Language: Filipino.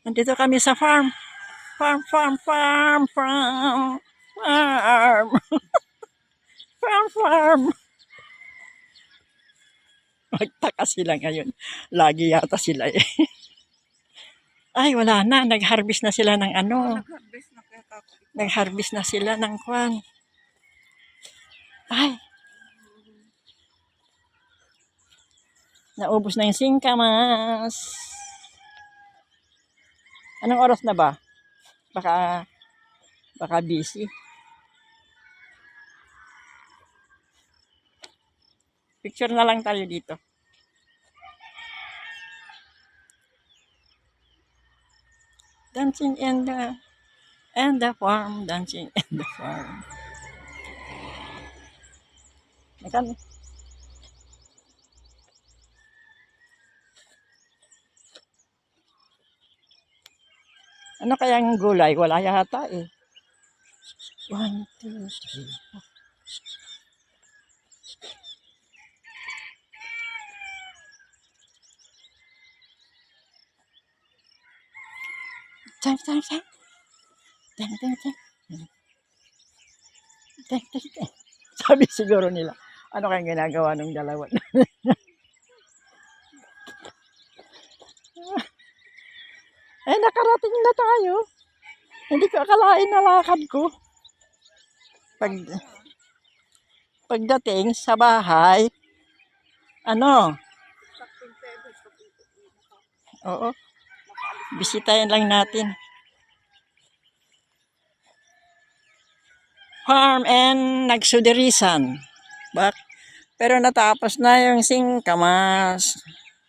Nandito kami sa farm. Farm. Farm. Magtaka sila ngayon. Lagi yata sila eh. Ay, wala na. Nag-harvest na sila ng ano. Nag-harvest na sila ng kwan. Ay. Naubos na yung singkamas. Anong oras na ba? Baka busy. Picture na lang tayo dito. Dancing in the farm. Dancing in the farm. Ano kayang gulay? Wala yata eh. 1, 2, 3, 4. Time. Sabi siguro nila, ano kayang ginagawa ng dalawa? Eh, nakarating na tayo. Hindi ko akalain na lakad ko. Pagdating sa bahay, oo, bisitahin lang natin. Farm and nagsudirisan. Pero natapos na yung singkamas.